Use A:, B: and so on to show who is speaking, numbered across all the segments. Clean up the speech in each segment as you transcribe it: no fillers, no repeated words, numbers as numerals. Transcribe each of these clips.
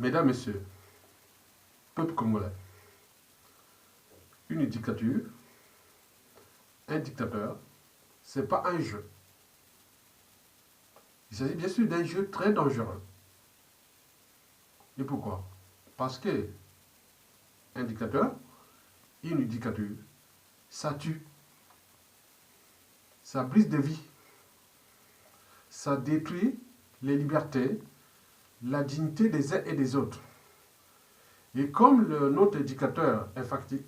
A: Mesdames, Messieurs, peuple congolais, une dictature, un dictateur, ce n'est pas un jeu. Il s'agit bien sûr d'un jeu très dangereux. Et pourquoi? Parce que un dictateur, une dictature, ça tue, ça brise des vies, ça détruit les libertés, la dignité des uns et des autres. Et comme notre dictateur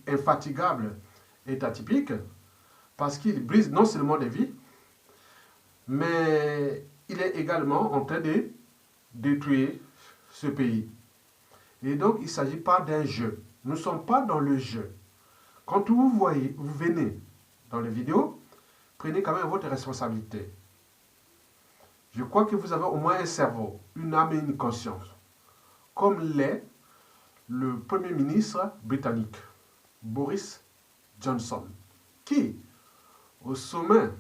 A: infatigable est atypique, parce qu'il brise non seulement des vies, mais il est également en train de détruire ce pays. Et donc, il ne s'agit pas d'un jeu. Nous ne sommes pas dans le jeu. Quand vous venez dans les vidéos, prenez quand même votre responsabilité. Je crois que vous avez au moins un cerveau, une âme et une conscience. Comme l'est le Premier ministre britannique, Boris Johnson, qui, au sommet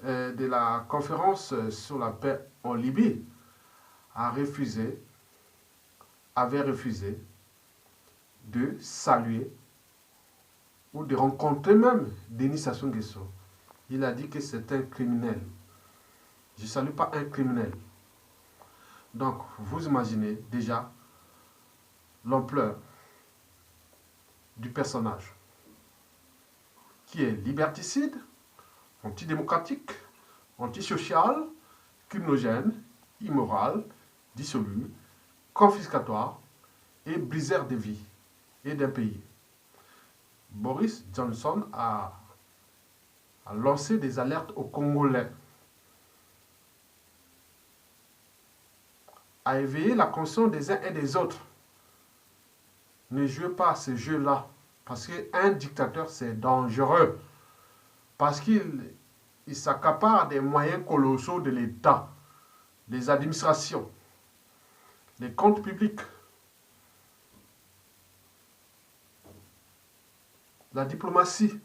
A: de la conférence sur la paix en Libye, avait refusé de saluer ou de rencontrer même Denis Sassou Nguesso. Il a dit que c'est un criminel. Je ne salue pas un criminel. Donc, vous imaginez déjà l'ampleur du personnage qui est liberticide, antidémocratique, antisocial, criminogène, immoral, dissolu, confiscatoire et briseur de vie et d'un pays. Boris Johnson a lancé des alertes aux Congolais, a éveillé la conscience des uns et des autres. Ne jouez pas à ce jeu-là, parce qu'un dictateur, c'est dangereux, parce qu'il s'accapare des moyens colossaux de l'État, les administrations, les comptes publics, la diplomatie.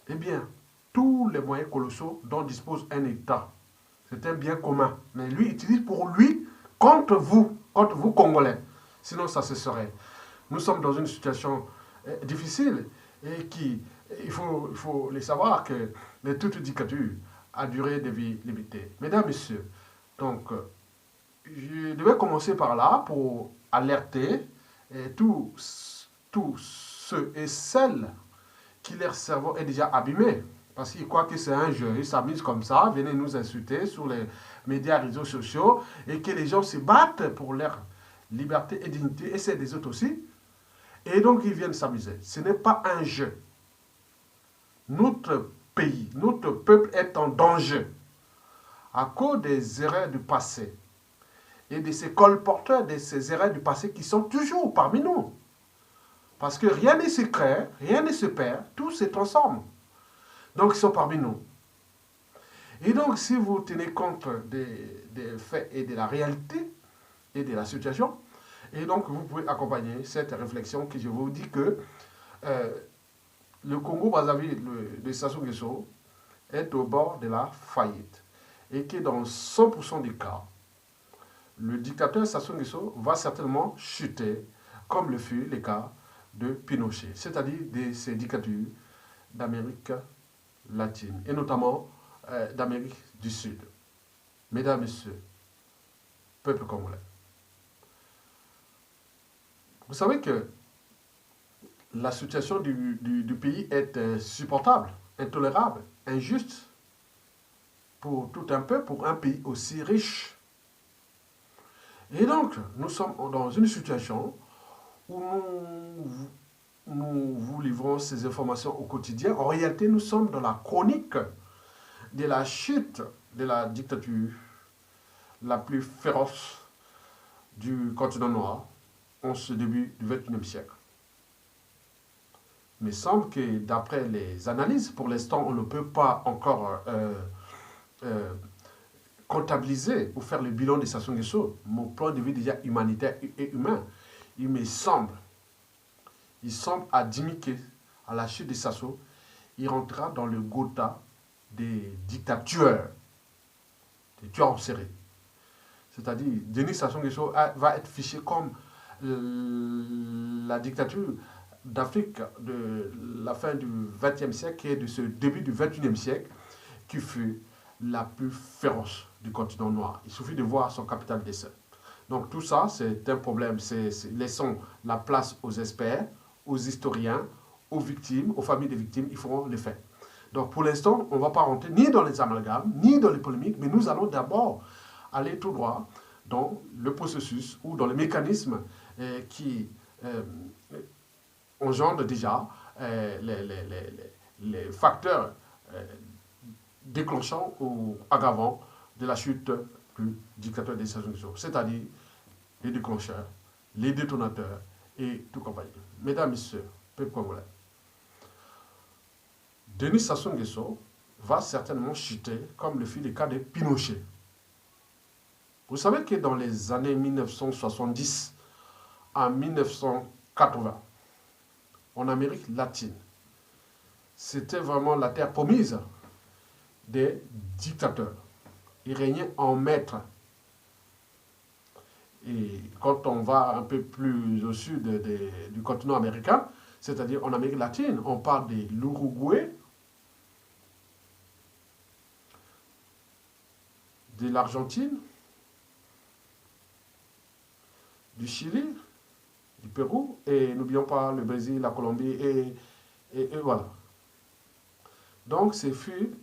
A: Eh bien, tous les moyens colossaux dont dispose un État, c'est un bien commun. Mais lui utilise pour lui contre vous Congolais. Sinon, ça se serait. Nous sommes dans une situation difficile et il faut les savoir que toute dictature a duré des vies limitées. Mesdames, Messieurs, donc, je devais commencer par là pour alerter tous ceux et celles qui leur cerveau est déjà abîmé. Parce qu'ils croient que c'est un jeu, ils s'amusent comme ça, venez nous insulter sur les médias, réseaux sociaux, et que les gens se battent pour leur liberté et dignité, et c'est des autres aussi. Et donc ils viennent s'amuser. Ce n'est pas un jeu. Notre pays, notre peuple est en danger à cause des erreurs du passé et de ces colporteurs de ces erreurs du passé qui sont toujours parmi nous. Parce que rien ne se crée, rien ne se perd, tout se transforme. Donc ils sont parmi nous. Et donc si vous tenez compte des faits et de la réalité et de la situation, et donc vous pouvez accompagner cette réflexion que je vous dis que le Congo-Brazzaville de Sassou Nguesso est au bord de la faillite. Et que dans 100% des cas, le dictateur Sassou Nguesso va certainement chuter, comme le fut le cas de Pinochet, c'est-à-dire de ces dictatures d'Amérique latine, et notamment d'Amérique du Sud. Mesdames, Messieurs, peuple congolais, vous savez que la situation du pays est insupportable, intolérable, injuste pour tout un peuple, pour un pays aussi riche. Et donc, nous sommes dans une situation où nous vous livrons ces informations au quotidien. En réalité, nous sommes dans la chronique de la chute de la dictature la plus féroce du continent noir en ce début du XXIe siècle. Mais il semble que d'après les analyses, pour l'instant, on ne peut pas encore comptabiliser ou faire le bilan de Sassou Nguesso. Mon point de vue déjà humanitaire et humain, il me semble à Dimike, à la chute de Sassou, il rentrera dans le Gotha des dictateurs, des tueurs en série. c'est-à-dire Denis Sassou Nguesso va être fiché comme la dictature d'Afrique de la fin du XXe siècle et de ce début du XXIe siècle qui fut la plus féroce du continent noir. Il suffit de voir son capital décès. Donc tout ça, c'est un problème. Laissons la place aux experts, aux historiens, aux victimes, aux familles des victimes. Ils feront les faits. Donc pour l'instant, on ne va pas rentrer ni dans les amalgames, ni dans les polémiques, mais nous allons d'abord aller tout droit dans le processus ou dans les mécanismes qui engendrent déjà les facteurs déclenchants ou aggravants de la chute du dictateur des Sassou Nguesso, c'est-à-dire les déclencheurs, les détonateurs et tout compagnie. Mesdames, Messieurs, peuple congolais, Denis Sassou Nguesso va certainement chuter comme le fut le cas de Pinochet. Vous savez que dans les années 1970 à 1980, en Amérique latine, c'était vraiment la terre promise des dictateurs. Ils régnaient en maître. Et quand on va un peu plus au sud du continent américain, c'est-à-dire en Amérique latine, on parle de l'Uruguay, de l'Argentine, du Chili, du Pérou, et n'oublions pas le Brésil, la Colombie, et voilà. Donc, ce fut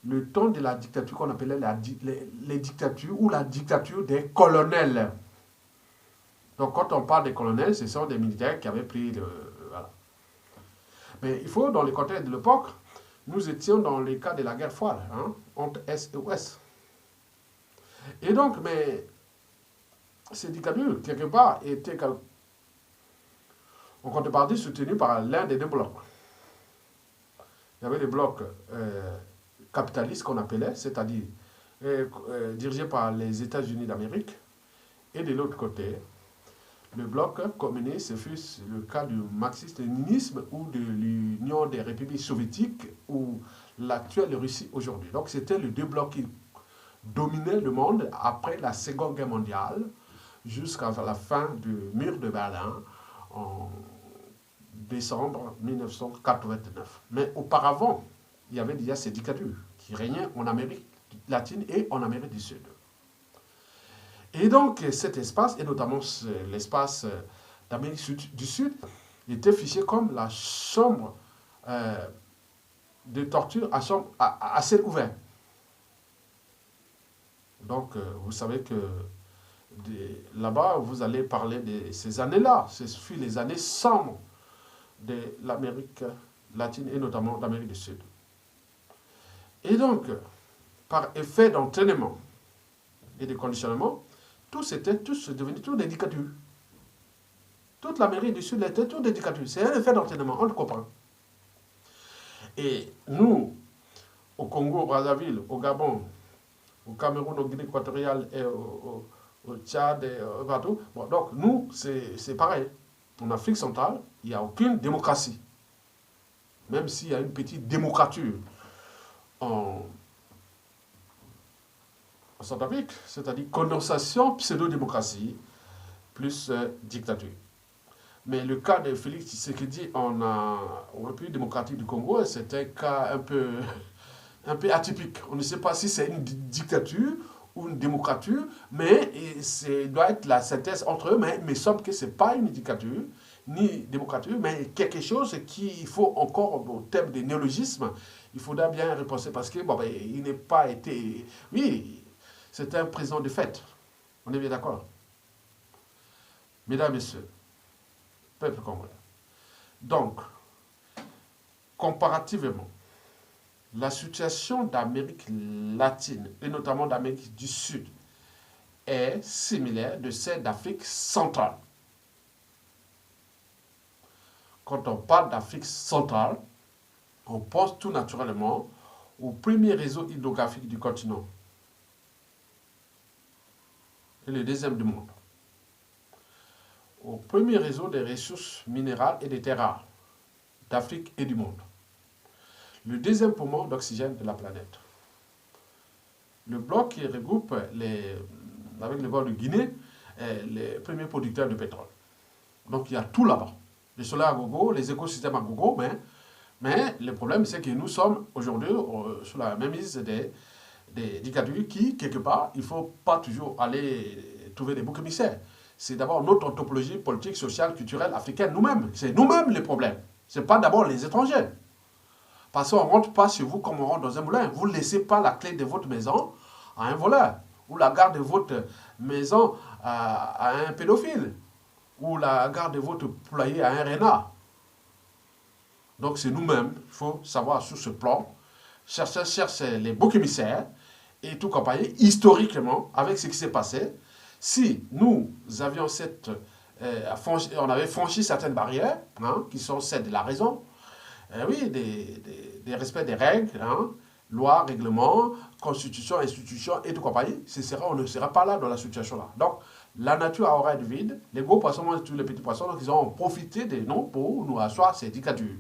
A: le temps de la dictature qu'on appelait les dictatures ou la dictature des colonels. Donc, quand on parle des colonels, ce sont des militaires qui avaient pris le... Voilà. Mais il faut, dans le contexte de l'époque, nous étions dans le cas de la guerre froide, hein, entre Est et Ouest. Et donc, mais ces dictatures, quelque part, étaient en contrepartie soutenues par l'un des deux blocs. Il y avait le bloc capitaliste qu'on appelait, c'est-à-dire dirigé par les États-Unis d'Amérique, et de l'autre côté, le bloc communiste, ce fut le cas du marxisme-léninisme ou de l'Union des républiques soviétiques ou l'actuelle Russie aujourd'hui. Donc c'était les deux blocs qui dominaient le monde après la Seconde Guerre mondiale jusqu'à la fin du mur de Berlin en décembre 1989. Mais auparavant, il y avait déjà ces dictatures qui régnaient en Amérique latine et en Amérique du Sud. Et donc cet espace, et notamment l'espace d'Amérique du Sud, était fiché comme la chambre de torture à ciel ouvert. Donc vous savez que là-bas, vous allez parler de ces années-là. Ce fut les années sombres de l'Amérique latine et notamment d'Amérique du Sud. Et donc, par effet d'entraînement et de conditionnement, tous devenaient tous des dictatures. Toute l'Amérique du Sud était toutes des dictatures. C'est un effet d'entraînement, on le comprend. Et nous, au Congo, au Brazzaville, au Gabon, au Cameroun, au Guinée équatoriale et au Tchad et partout, bon, donc nous, c'est pareil. En Afrique centrale, il n'y a aucune démocratie. Même s'il y a une petite démocrature en Centrafrique, c'est-à-dire condensation, pseudo-démocratie, plus dictature. Mais le cas de Félix Tshisekedi en République démocratique du Congo, c'est un cas un peu atypique. On ne sait pas si c'est une dictature ou une démocrature, mais doit être la synthèse entre eux, mais il me semble que ce n'est pas une dictature, ni démocrature, mais quelque chose qu'il faut encore, au thème des néologismes, il faudra bien repenser parce que bon, il n'est pas été... Oui, c'est un président de fait. On est bien d'accord. Mesdames, Messieurs, peuple congolais. Donc, comparativement, la situation d'Amérique latine, et notamment d'Amérique du Sud, est similaire de celle d'Afrique centrale. Quand on parle d'Afrique centrale, on pense tout naturellement au premier réseau hydrographique du continent et le deuxième du monde. Au premier réseau des ressources minérales et des terres rares d'Afrique et du monde. Le deuxième poumon d'oxygène de la planète. le bloc qui regroupe, avec le vol de Guinée, les premiers producteurs de pétrole. Donc il y a tout là-bas. Le soleil à gogo, les écosystèmes à gogo, mais le problème, c'est que nous sommes aujourd'hui sous la mainmise des dictatures qui, quelque part, il ne faut pas toujours aller trouver des boucs émissaires. C'est d'abord notre anthropologie politique, sociale, culturelle, africaine, nous-mêmes. C'est nous-mêmes les problèmes. Ce n'est pas d'abord les étrangers. Parce qu'on ne rentre pas chez vous comme on rentre dans un moulin. Vous ne laissez pas la clé de votre maison à un voleur, ou la garde de votre maison à un pédophile, ou la garde de votre poulailler à un renard. Donc c'est nous-mêmes, il faut savoir sur ce plan, chercher les boucs émissaires et tout compagnie, historiquement, avec ce qui s'est passé. Si nous avions on avait franchi certaines barrières, hein, qui sont celles de la raison, oui, des respects des règles, hein, lois, règlements, constitution, institution et tout compagnie, on ne sera pas là dans la situation-là. Donc, la nature aura du vide, les gros poissons mangent tous les petits poissons, donc ils ont profité de nous pour nous asseoir ces dictatures.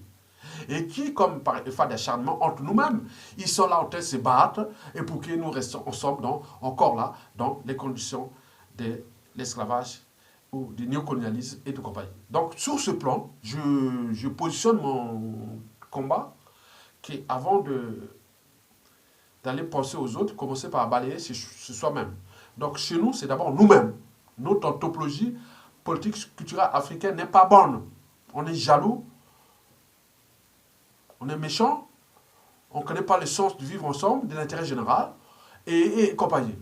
A: Et qui, comme par effet d'acharnement entre nous-mêmes, ils sont là en train de se battre et pour que nous restions ensemble, encore là, dans les conditions de l'esclavage ou du néocolonialisme et tout compagnie. Donc, sur ce plan, je positionne mon combat qui, avant d'aller penser aux autres, commencer par balayer sur soi-même. Donc, chez nous, c'est d'abord nous-mêmes. Notre anthropologie politique culturelle africaine n'est pas bonne. On est jaloux, on est méchant, on ne connaît pas le sens de vivre ensemble, de l'intérêt général, et compagnie.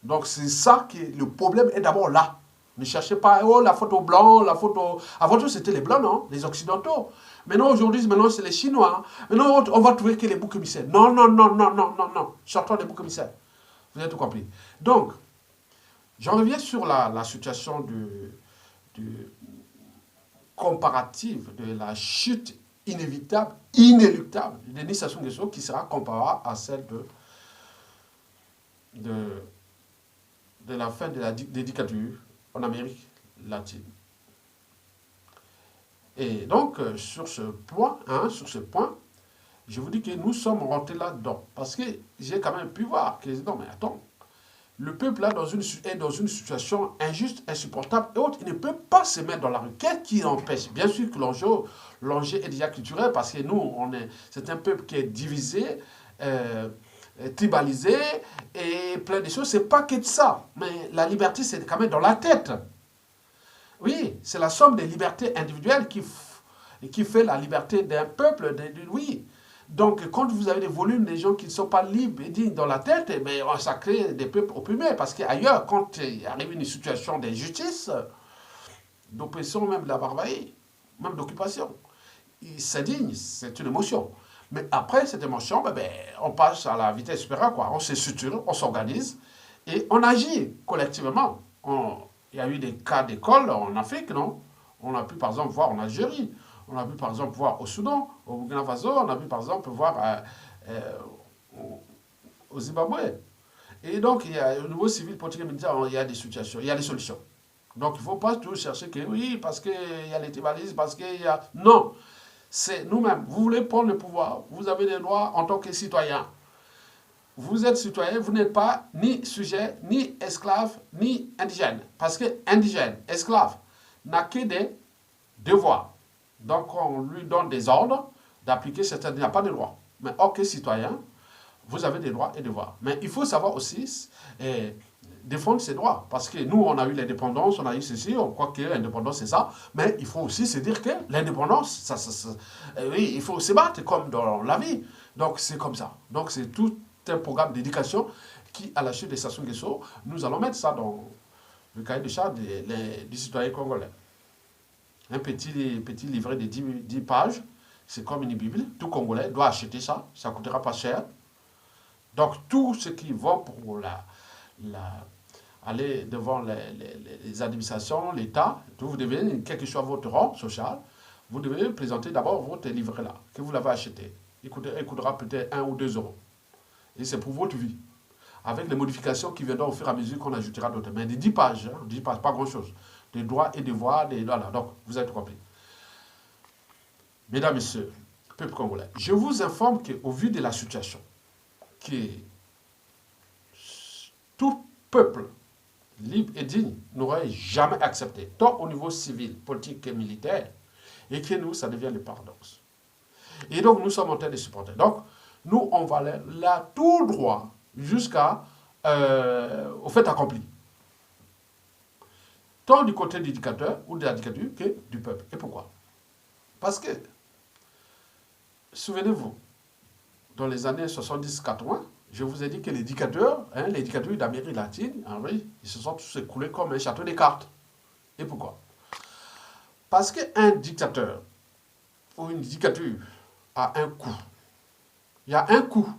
A: Donc c'est ça qui est, le problème est d'abord là. Ne cherchez pas, oh la photo blanc, la photo... Avant tout c'était les blancs, non? Les occidentaux. Maintenant aujourd'hui, c'est les Chinois. Maintenant on va trouver que les boucs émissaires. Non, non, non, non, non, non, non. Sortons les boucs émissaires. Vous avez tout compris. Donc, j'en reviens sur la situation comparative de la chute inévitable, inéluctable de Denis Sassou Nguesso qui sera comparable à celle de la fin des dictatures en Amérique latine. Et donc, sur ce point, je vous dis que nous sommes rentrés là-dedans. Parce que j'ai quand même pu voir que, non mais attends, le peuple là est dans une situation injuste, insupportable et autres. Il ne peut pas se mettre dans la rue. Qu'est-ce qui l'empêche? Bien sûr que l'enjeu est déjà culturel parce que nous, c'est un peuple qui est divisé, tribalisé et plein de choses. C'est pas que de ça. Mais la liberté, c'est quand même dans la tête. Oui, c'est la somme des libertés individuelles qui fait la liberté d'un peuple. Oui. Donc, quand vous avez des volumes de gens qui ne sont pas libres et dignes dans la tête, eh bien, ça crée des peuples opprimés. Parce qu'ailleurs, quand il arrive une situation d'injustice, d'oppression, même de la barbarie, même d'occupation, c'est digne, c'est une émotion. Mais après cette émotion, on passe à la vitesse supérieure, quoi. On se structure, on s'organise et on agit collectivement. Il y a eu des cas d'école en Afrique, non? On a pu, par exemple, voir en Algérie. On a pu, par exemple, voir au Soudan, au Burkina Faso. On a pu, par exemple, voir au Zimbabwe. Et donc, au niveau civil, politique et militaire, il y a des situations, il y a des solutions. Donc, il ne faut pas toujours chercher que oui, parce qu'il y a les tribalismes, parce qu'il y a... Non, c'est nous-mêmes. Vous voulez prendre le pouvoir, vous avez des droits en tant que citoyen. Vous êtes citoyen, vous n'êtes pas ni sujet, ni esclave, ni indigène. Parce que indigène, esclave, n'a que des devoirs. Donc on lui donne des ordres d'appliquer certains... Il n'y a pas de droits. Mais ok, citoyen, vous avez des droits et devoirs. Mais il faut savoir aussi défendre ses droits. Parce que nous, on a eu l'indépendance, on a eu ceci, on croit que l'indépendance c'est ça. Mais il faut aussi se dire que l'indépendance, oui, il faut se battre comme dans la vie. Donc c'est comme ça. Donc c'est tout un programme d'éducation qui, à la chute de Sassou Nguesso, nous allons mettre ça dans le cahier de charge du citoyen congolais. Un petit livret de 10 pages, c'est comme une Bible. Tout Congolais doit acheter ça, ça ne coûtera pas cher. Donc, tous ceux qui vont pour aller devant les administrations, l'État, vous devez, quel que soit votre rang social, vous devez présenter d'abord votre livret-là, que vous l'avez acheté. Il coûtera peut-être 1 ou 2 euros. Et c'est pour votre vie. Avec les modifications qui viendront au fur et à mesure qu'on ajoutera d'autres. Mais des 10 pages, hein, 10 pages, pas grand-chose. Des droits et devoirs, voilà. Donc, vous avez compris. Mesdames, Messieurs, peuple congolais, je vous informe qu'au vu de la situation, tout peuple libre et digne n'aurait jamais accepté, tant au niveau civil, politique et militaire, et que nous, ça devient le paradoxe. Et donc, nous sommes en train de supporter. Donc, nous, on va aller là tout droit jusqu'à au fait accompli. Tant du côté du dictateur ou de la dictature que du peuple. Et pourquoi? Parce que, souvenez-vous, dans les années 70-80, je vous ai dit que les dictateurs d'Amérique latine, en vrai, ils se sont tous écoulés comme un château de cartes. Et pourquoi? Parce qu'un dictateur ou une dictature a un coût. Il y a un coût.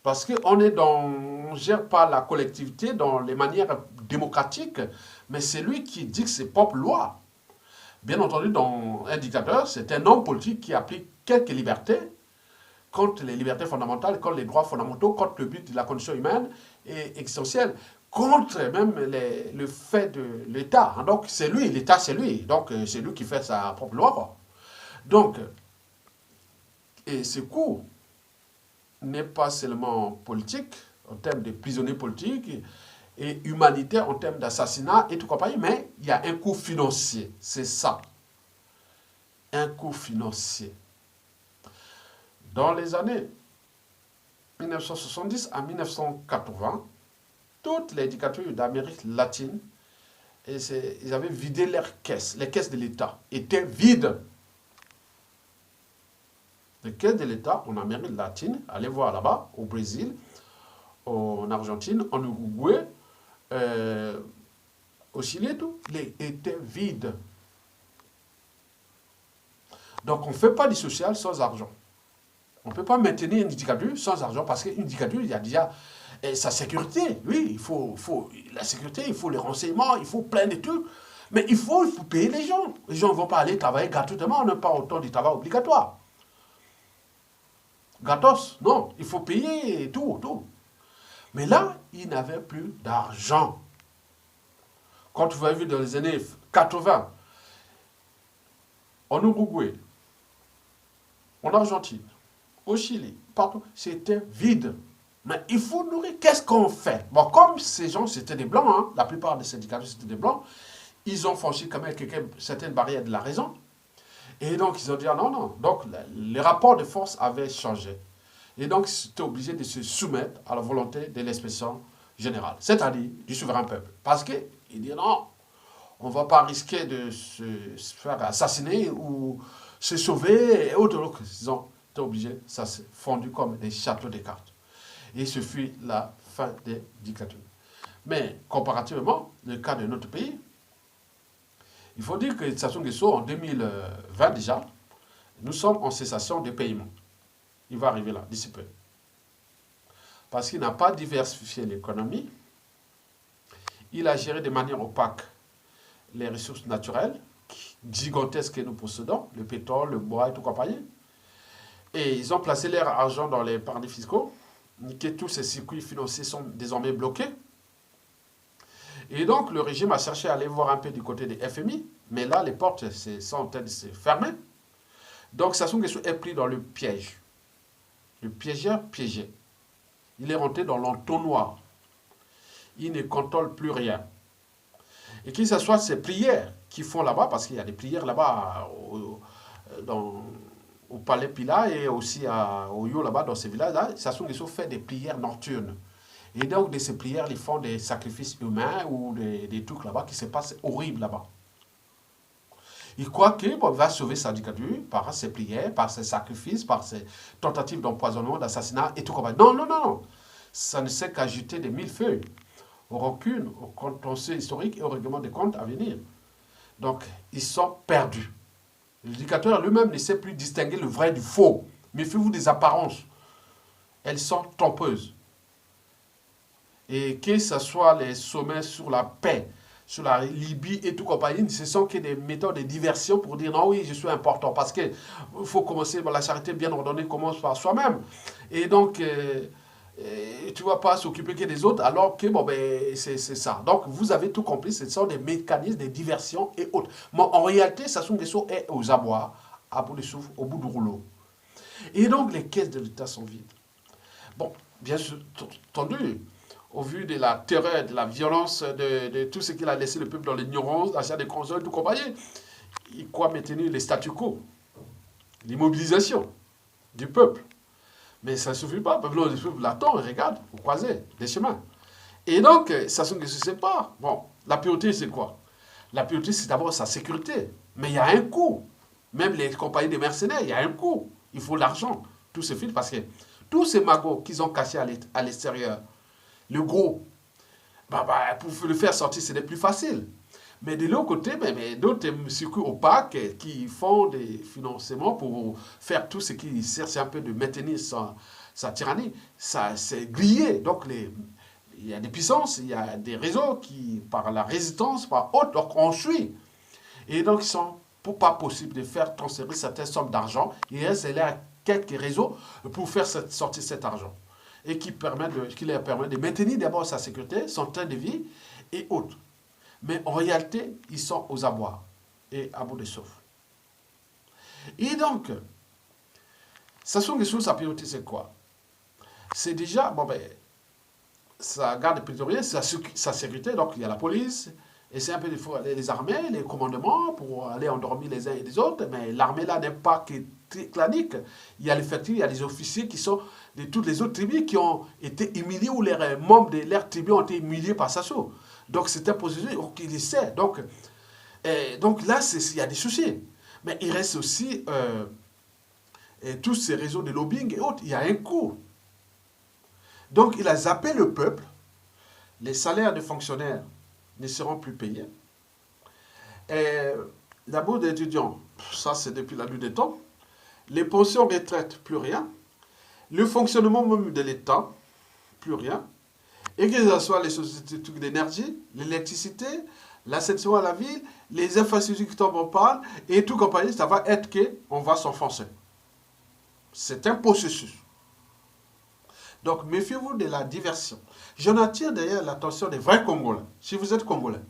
A: Parce qu'on ne gère pas la collectivité dans les manières démocratiques, mais c'est lui qui dicte ses propres lois. Bien entendu, dans un dictateur, c'est un homme politique qui applique quelques libertés contre les libertés fondamentales, contre les droits fondamentaux, contre le but de la condition humaine et existentielle, contre même le fait de l'État. Donc, c'est lui, l'État, c'est lui. Donc, c'est lui qui fait sa propre loi, quoi. Donc, et ce coup n'est pas seulement politique, en termes de prisonniers politiques, et humanitaire en termes d'assassinat et tout compagnie, mais il y a un coût financier. C'est ça. Un coût financier. Dans les années 1970 à 1980, toutes les dictatures d'Amérique latine, ils avaient vidé leurs caisses. Les caisses de l'État étaient vides. Les caisses de l'État en Amérique latine, allez voir là-bas, au Brésil, en Argentine, en Uruguay, au Chili et tout, étaient vides. Donc on ne fait pas du social sans argent. On ne peut pas maintenir une dictature sans argent parce qu'une dictature, il y a déjà sa sécurité. Oui, il faut la sécurité, il faut les renseignements, il faut plein de trucs. Mais il faut payer les gens. Les gens ne vont pas aller travailler gratuitement, on n'a pas autant de travail obligatoire. Gratos, non, il faut payer tout. Mais là, il n'avait plus d'argent. Quand vous avez vu dans les années 80, en Uruguay, en Argentine, au Chili, partout, c'était vide. Mais il faut nourrir. Qu'est-ce qu'on fait? Bon, comme ces gens, c'était des blancs, hein, la plupart des syndicats, c'était des blancs, ils ont franchi quand même certaines barrières de la raison. Et donc, ils ont dit, ah, non. Donc, les rapports de force avaient changé. Et donc, ils étaient obligés de se soumettre à la volonté de l'expression générale, c'est-à-dire du souverain peuple. Parce qu'ils disent, non, on ne va pas risquer de se faire assassiner ou se sauver et autres. Donc, ils ont été obligés, ça s'est fondu comme des châteaux de cartes. Et ce fut la fin des dictatures. Mais comparativement, le cas de notre pays, il faut dire que Sassou Nguesso, en 2020 déjà, nous sommes en cessation de paiement. Il va arriver là, d'ici peu. Parce qu'il n'a pas diversifié l'économie, il a géré de manière opaque les ressources naturelles gigantesques que nous possédons, le pétrole, le bois et tout compagnie. Et ils ont placé leur argent dans les paradis fiscaux, que tous ces circuits financiers sont désormais bloqués. Et donc, le régime a cherché à aller voir un peu du côté des FMI, mais là, les portes sont en train de se fermer. Donc, Sassou Nguesso est pris dans le piège. Le piégeur piégé. Il est rentré dans l'entonnoir. Il ne contrôle plus rien. Et que ce soit ces prières qu'ils font là-bas, parce qu'il y a des prières là-bas au Palais Pila et aussi à Oyo, là-bas, dans ces villages-là, Sassou Nguesso fait des prières nocturnes. Et donc, de ces prières, ils font des sacrifices humains ou des trucs là-bas qui se passent horribles là-bas. Il croit qu'il va sauver sa dictature par ses prières, par ses sacrifices, par ses tentatives d'empoisonnement, d'assassinat et tout comme ça. Non. Ça ne sert qu'à jeter des millefeuilles aux rancunes, au contentieux historique et au règlement des comptes à venir. Donc, ils sont perdus. Le dictateur lui-même ne sait plus distinguer le vrai du faux. Méfiez-vous des apparences. Elles sont trompeuses. Et que ce soit les sommets sur la paix, sur la Libye et tout compagnie, ce sont que des méthodes de diversion pour dire non, oui, je suis important. Parce qu'il faut commencer, la charité bien ordonnée commence par soi-même. Et donc, tu ne vas pas s'occuper que des autres, alors que, c'est ça. Donc, vous avez tout compris, ce sont des mécanismes de diversion et autres. Mais en réalité, Sassou Nguesso est aux abois, à bout de souffle, au bout du rouleau. Et donc, les caisses de l'État sont vides. Bon, bien entendu, au vu de la terreur, de la violence, de tout ce qu'il a laissé le peuple dans l'ignorance, l'achat des consoles, tout compagnie, il croit maintenir le statu quo, l'immobilisation du peuple. Mais ça ne suffit pas. Le peuple l'attend et regarde, vous croisez des chemins. Et donc, Sassou Nguesso ne sait pas. Bon, la priorité, c'est quoi? La priorité, c'est d'abord sa sécurité. Mais il y a un coût. Même les compagnies de mercenaires, il y a un coût. Il faut l'argent. Tout se file parce que tous ces magots qu'ils ont cachés à l'extérieur, le gros, pour le faire sortir, c'est plus facile. Mais de l'autre côté, d'autres circuits opaques qui font des financements pour faire tout ce qui cherche un peu de maintenir sa tyrannie. Ça, c'est grillé. Donc, il y a des puissances, il y a des réseaux qui, par la résistance, par autres, donc on suit. Et donc, ils sont pas possible de faire transférer certaines sommes d'argent. Il reste là quelques réseaux pour faire sortir cet argent. Et qui leur permet de maintenir d'abord sa sécurité, son train de vie et autres. Mais en réalité, ils sont aux abois et à bout de souffle. Et donc, Sassou Nguesso, sa priorité, c'est quoi? C'est déjà, sa garde prétorienne, sa sécurité, donc il y a la police, et c'est un peu les armées, les commandements, pour aller endormir les uns et les autres, mais l'armée là n'est pas que clanique. Il y a l'effectif, il y a des officiers qui sont de toutes les autres tribus qui ont été humiliés, ou les membres de leur tribu ont été humiliés par Sassou. Donc c'est un position qu'il le sait. Donc là, il y a des soucis. Mais il reste aussi tous ces réseaux de lobbying et autres. Il y a un coût. Donc il a zappé le peuple. Les salaires des fonctionnaires ne seront plus payés. La bourse d'étudiants, ça c'est depuis la nuit des temps. Les pensions retraite, plus rien. Le fonctionnement même de l'État, plus rien. Et que ce soit les sociétés d'énergie, l'électricité, l'assainissement à la ville, les infrastructures qui tombent en panne, et tout compagnie, ça va être qu'on va s'enfoncer. C'est un processus. Donc, méfiez-vous de la diversion. J'en attire d'ailleurs l'attention des vrais Congolais. Si vous êtes Congolais,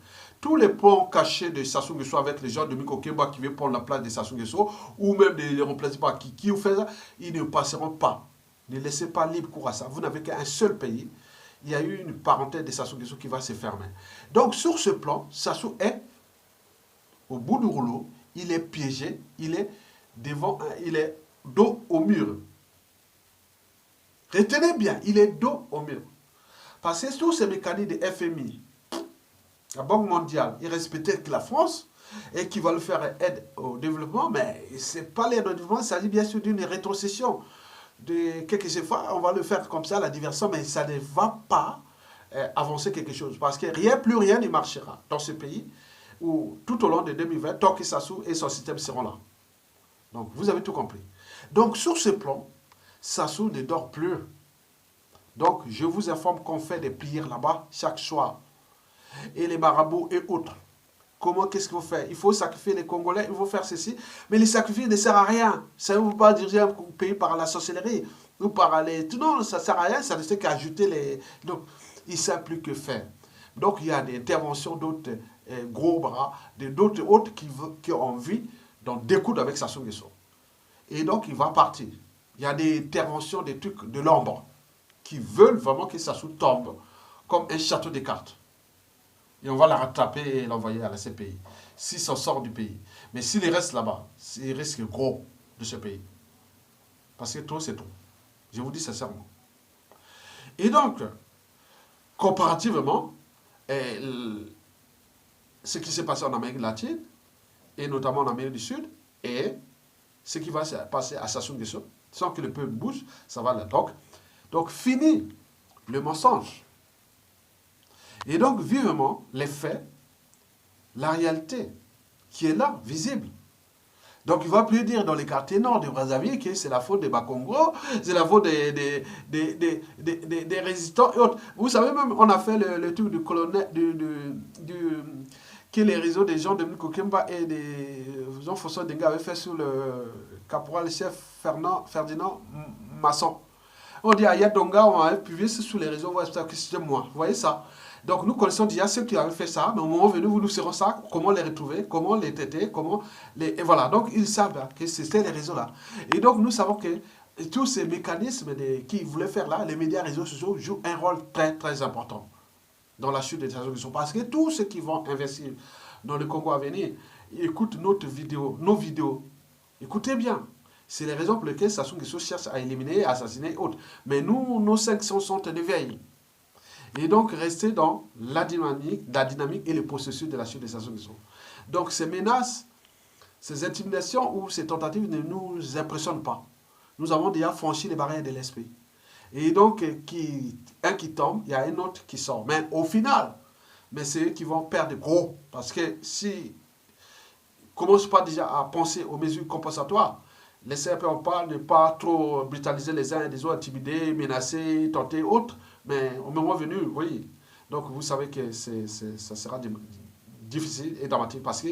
A: tous les plans cachés de Sassou Nguesso avec les gens de Miko Kemba qui veulent prendre la place de Sassou Nguesso, ou même de les remplacer par qui vous fait ça, ils ne passeront pas. Ne laissez pas libre cours à ça. Vous n'avez qu'un seul pays. Il y a eu une parenthèse de Sassou Nguesso qui va se fermer. Donc, sur ce plan, Sassou est au bout du rouleau, il est piégé, il est dos au mur. Retenez bien, il est dos au mur. Parce que tous ces mécanismes de FMI, la Banque mondiale, ils respectaient que la France et qui va le faire aide au développement, mais ce n'est pas l'aide au développement, il s'agit bien sûr d'une rétrocession. De quelque chose, on va le faire comme ça, la diversion, mais ça ne va pas avancer quelque chose. Parce que plus rien ne marchera dans ce pays où tout au long de 2020, tant que Sassou et son système seront là. Donc, vous avez tout compris. Donc, sur ce plan, Sassou ne dort plus. Donc, je vous informe qu'on fait des prières là-bas chaque soir. Et les marabouts et autres. Comment, qu'est-ce qu'il faut faire? Il faut sacrifier les Congolais, il faut faire ceci. Mais les sacrifices ne servent à rien. Ça ne veut pas diriger un pays par la sorcellerie. Ou par les... Non, ça ne sert à rien, ça ne sert qu'ajouter les... Donc, ils ne savent plus que faire. Donc, il y a des interventions d'autres gros bras, d'autres autres qui ont envie d'en découdre avec Sassou Nguesso. Et donc, il va partir. Il y a des interventions, des trucs de l'ombre qui veulent vraiment que Sassou tombe comme un château de cartes. Et on va la rattraper et l'envoyer à la CPI. S'il s'en sort du pays. Mais s'il reste là-bas, il risque gros de ce pays. Parce que trop, c'est trop. Je vous dis sincèrement. Et donc, comparativement, ce qui s'est passé en Amérique latine, et notamment en Amérique du Sud, et ce qui va se passer à Sassou Nguesso, sans que le peuple bouge, ça va là. Donc, fini le mensonge. Et donc, vivement, les faits, la réalité, qui est là, visible. Donc, il ne va plus dire dans les quartiers nord de Brazzaville que c'est la faute des Bakongo, c'est la faute des résistants et autres. Vous savez même, on a fait le truc du colonel, que les réseaux des gens de Miko Kemba et des Jean-François Denga avaient fait sur le caporal-chef Ferdinand Masson. On dit à Yadonga, on a publié sous les réseaux, que c'était moi. Vous voyez ça? Donc nous connaissons déjà ceux qui avaient fait ça, mais au moment venu, nous saurons ça, comment les retrouver, comment les traiter, comment les... Et voilà, donc ils savent que c'était les réseaux là. Et donc nous savons que et tous ces mécanismes qui voulaient faire là, les médias, réseaux sociaux jouent un rôle très très important dans la chute des Sassou Nguesso. Parce que tous ceux qui vont investir dans le Congo à venir, écoutent notre vidéo, nos vidéos. Écoutez bien. C'est les raisons pour lesquelles Sassou Nguesso cherche à éliminer, assassiner et autres. Mais nous, nos sanctions sont en éveil. Et donc, rester dans la dynamique et le processus de la chute des Sassou Nguesso. Donc, ces menaces, ces intimidations ou ces tentatives ne nous impressionnent pas. Nous avons déjà franchi les barrières de l'esprit. Et donc, un qui tombe, il y a un autre qui sort. Mais au final, c'est eux qui vont perdre gros. Parce que si ils ne commencent pas déjà à penser aux mesures compensatoires, laissez on parle de ne pas trop brutaliser les uns et les autres, intimider, menacer, tenter, autres. Mais au moment venu, oui. Donc vous savez que ça sera difficile et dramatique parce que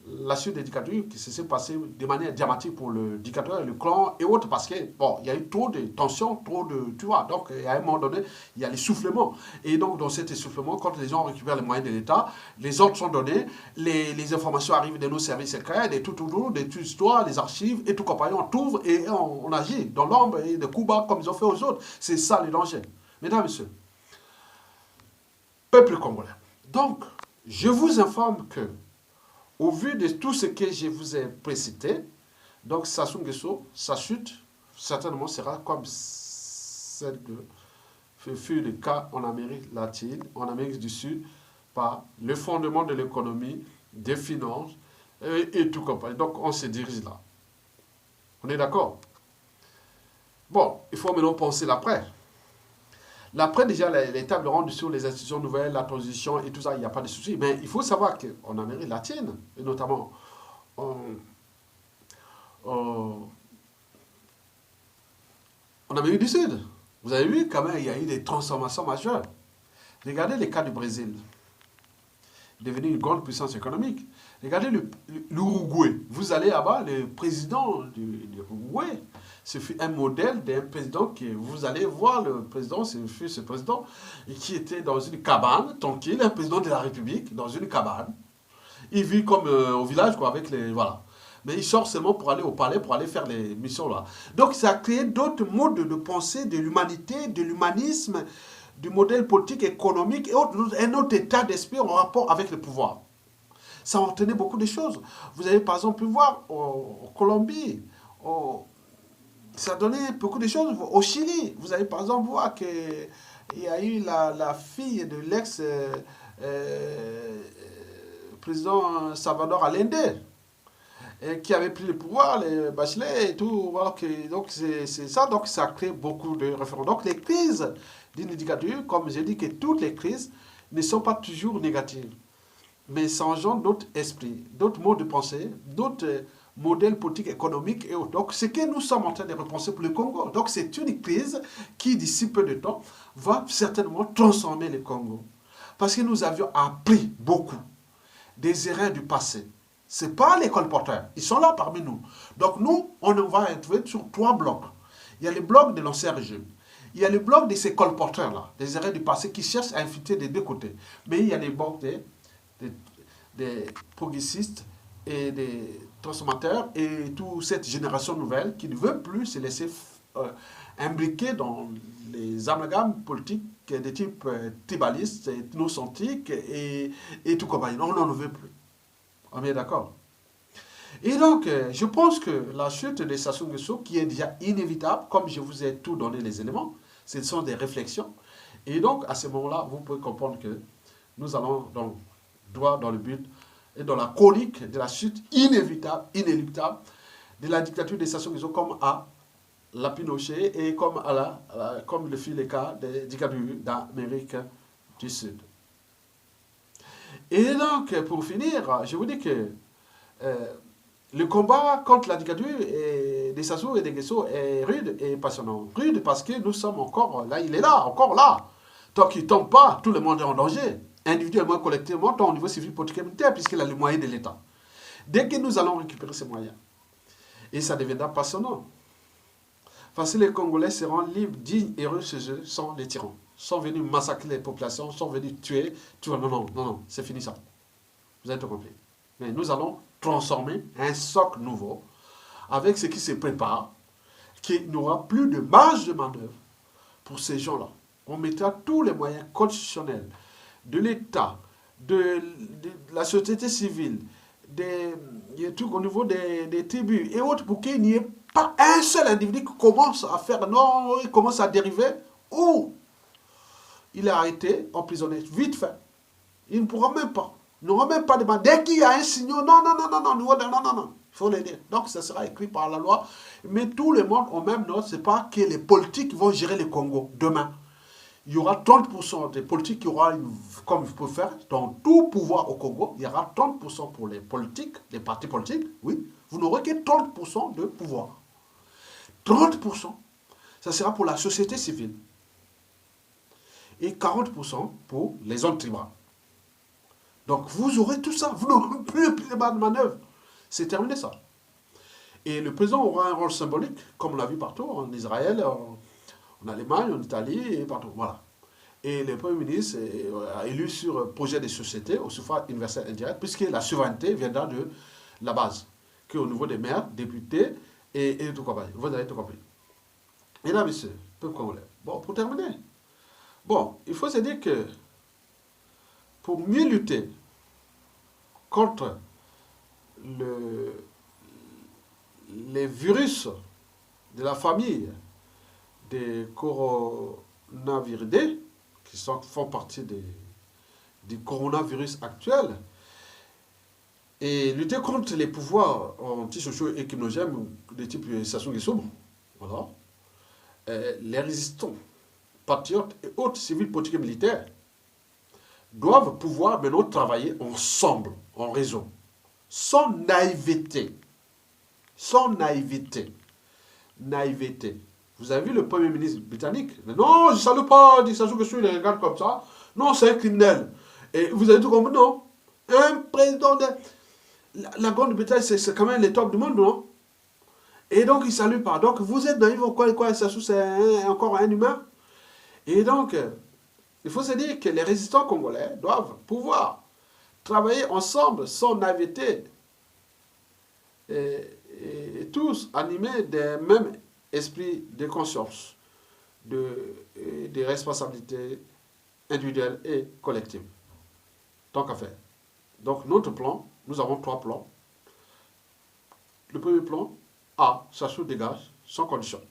A: la chute des dictatures qui s'est passée de manière dramatique pour le dictateur, le clan et autres, parce que, bon, il y a eu trop de tensions, trop de, tu vois, donc à un moment donné, il y a l'essoufflement. Et donc, dans cet essoufflement, quand les gens récupèrent les moyens de l'État, les ordres sont donnés, les informations arrivent de nos services secrets, de toute histoire, des archives, et tout compagnon, on t'ouvre et on agit dans l'ombre et de coups bas comme ils ont fait aux autres. C'est ça le danger. Mesdames et messieurs, peuple congolais. Donc, je vous informe que au vu de tout ce que je vous ai précité, donc Sassou Nguesso, sa chute, certainement sera comme celle que fut le cas en Amérique latine, en Amérique du Sud, par le fondement de l'économie, des finances et tout compagnie. Donc on se dirige là. On est d'accord? Bon, il faut maintenant penser l'après. L'après, déjà, les tables rondes sur les institutions nouvelles, la transition et tout ça, il n'y a pas de souci. Mais il faut savoir qu'en Amérique latine, et notamment en Amérique du Sud, vous avez vu quand même, il y a eu des transformations majeures. Regardez le cas du Brésil, devenu une grande puissance économique. Regardez l'Uruguay. Vous allez là-bas, le président de l'Uruguay, ce fut un modèle d'un président que vous allez voir, le président, ce président qui était dans une cabane, tranquille, un président de la République, dans une cabane. Il vit comme au village, quoi, avec les... Voilà. Mais il sort seulement pour aller au palais, pour aller faire les missions là. Donc ça a créé d'autres modes de pensée de l'humanité, de l'humanisme, du modèle politique, économique et un autre état d'esprit en rapport avec le pouvoir. Ça entraînait beaucoup de choses. vous avez par exemple pu voir en Colombie, ça donnait beaucoup de choses. Au Chili, vous allez par exemple voir qu'il y a eu la fille de l'ex-président Salvador Allende, qui avait pris le pouvoir, les Bachelet et tout. Voilà, donc c'est ça, donc ça crée beaucoup de références. Donc les crises d'une dictature, comme j'ai dit que toutes les crises ne sont pas toujours négatives, mais ça engendre d'autres esprits, d'autres modes de pensée, d'autres modèles politiques, économiques et autres. Donc ce que nous sommes en train de repenser pour le Congo, donc c'est une crise qui d'ici peu de temps va certainement transformer le Congo. Parce que nous avions appris beaucoup des erreurs du passé. Ce n'est pas les colporteurs, ils sont là parmi nous. Donc nous, on va être sur 3 blocs. Il y a le bloc de l'ancien régime. Il y a le bloc de ces colporteurs-là, des erreurs du passé qui cherchent à infiltrer des deux côtés. Mais il y a les blocs des progressistes et des transformateurs et toute cette génération nouvelle qui ne veut plus se laisser imbriquer dans les amalgames politiques de type tribaliste, ethnocentrique et tout compagnie. Non, on ne veut plus. On est d'accord. Et donc, je pense que la chute de Sassou Nguesso, qui est déjà inévitable, comme je vous ai tout donné les éléments, ce sont des réflexions. Et donc, à ce moment-là, vous pouvez comprendre que nous allons donc droit dans le but et dans la chronique de la chute inévitable, inéluctable de la dictature de Sassou Nguesso comme à la Pinochet et comme comme le fut le cas des dictatures d'Amérique du Sud. Et donc, pour finir, je vous dis que le combat contre la dictature des Sassou et des Nguesso est rude et passionnant. Rude parce que nous sommes encore là, il est là, encore là. Tant qu'il ne tombe pas, tout le monde est en danger. Individuellement, collectivement, tant au niveau civil, politique et militaire, puisqu'il a les moyens de l'État. Dès que nous allons récupérer ces moyens, et ça deviendra passionnant. Parce que les Congolais seront libres, dignes et heureux chez eux, sans les tyrans. Sont venus massacrer les populations, sont venus tuer. Non, c'est fini ça. Vous avez tout compris. Mais nous allons transformer un socle nouveau avec ce qui se prépare, qu'il n'y aura plus de marge de manœuvre pour ces gens-là. On mettra tous les moyens constitutionnels de l'État, de la société civile, des trucs au niveau des tribus et autres pour qu'il n'y ait pas un seul individu qui commence à faire, non, il commence à dériver, ou il est arrêté, emprisonné, vite fait. Il ne pourra même pas. Il n'aura même pas de demande. Dès qu'il y a un signal, non, il faut le dire. Donc, ça sera écrit par la loi. Mais tout le monde au même note, ce n'est pas que les politiques vont gérer le Congo demain. Il y aura 30% des politiques qui aura, comme je peux faire, dans tout pouvoir au Congo, il y aura 30% pour les politiques, les partis politiques, oui. Vous n'aurez que 30% de pouvoir. 30%, ça sera pour la société civile. Et 40% pour les zones tribales. Donc vous aurez tout ça, vous n'aurez plus de manœuvre. C'est terminé ça. Et le président aura un rôle symbolique, comme on l'a vu partout, en Israël, en Allemagne, en Italie, et partout. Voilà. Et le Premier ministre a élu sur projet des sociétés au suffrage universel indirect, puisque la souveraineté viendra de la base, qu'au niveau des maires, députés et tout compagnie. Vous avez tout compris. Mesdames, messieurs, peuple congolais. Bon, pour terminer, bon, il faut se dire que pour mieux lutter contre les virus de la famille des coronaviridés, qui font partie du coronavirus actuel, et lutter contre les pouvoirs antisociaux et criminogènes de type Sassou Nguesso, voilà, les résistants, patriotes et autres civils, politiques et militaires doivent pouvoir maintenant travailler ensemble, en réseau, sans naïveté. Sans naïveté. Naïveté. Vous avez vu le Premier ministre britannique? Non, je ne salue pas, dit Sassou Nguesso, il les regarde comme ça. Non, c'est un criminel. Et vous avez tout compris, non? Un président de la Grande-Bretagne, c'est quand même les top du monde, non? Et donc, il ne salue pas. Donc, vous êtes naïf, quoi, Sassou, c'est encore un humain? Et donc, il faut se dire que les résistants congolais doivent pouvoir travailler ensemble sans naïveté et tous animés des mêmes esprits de conscience, de responsabilités individuelles et collectives. Tant qu'à faire. Donc notre plan, nous avons 3 plans. Le premier plan, A, Sassou dégage sans condition.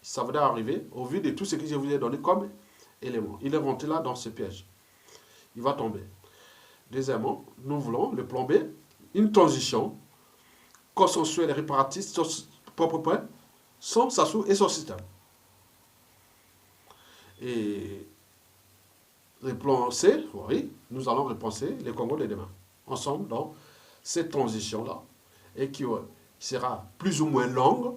A: Ça va arriver au vu de tout ce que je vous ai donné comme élément. Il est rentré là dans ce piège. Il va tomber. Deuxièmement, nous voulons, le plan B, une transition consensuelle et réparatiste propre point, sans Sassou et son système. Et le plan C, oui, nous allons repenser les Congo de demain, ensemble dans cette transition-là, et qui sera plus ou moins longue,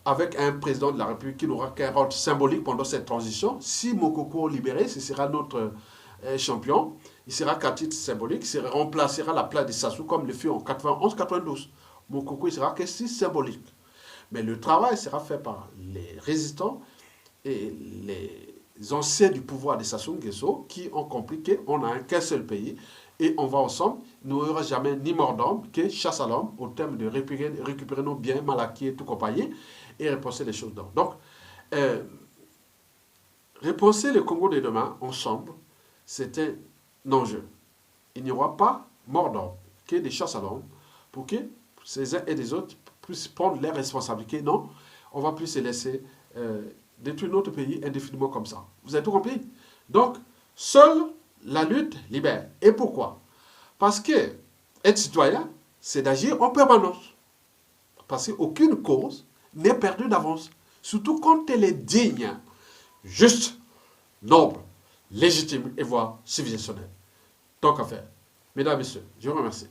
A: avec un président de la République qui n'aura qu'un rôle symbolique pendant cette transition. Si Mokoko libéré, ce sera notre champion, il sera qu'à titre symbolique, il remplacera la place de Sassou comme le fut en 91-92. Mokoko, il sera que si symbolique. Mais le travail sera fait par les résistants et les anciens du pouvoir de Sassou Nguesso qui ont compris qu'on n'a qu'un seul pays et on va ensemble. Nous n'aurons jamais ni mort d'homme que chasse à l'homme au terme de récupérer nos biens mal acquis et tout compagnie et repenser les choses d'or. Donc, repenser le Congo de demain ensemble, c'est un enjeu. Il n'y aura pas mort d'homme que des chasses à l'homme pour que ces uns et les autres puissent prendre leurs responsabilités. Non, on ne va plus se laisser détruire notre pays indéfiniment comme ça. Vous avez tout compris? Donc, seule la lutte libère. Et pourquoi? Parce que être citoyen, c'est d'agir en permanence. Parce qu'aucune cause n'est perdue d'avance. Surtout quand elle est digne, juste, noble, légitime et voire civilisationnelle. Tant qu'à faire. Mesdames et messieurs, je vous remercie.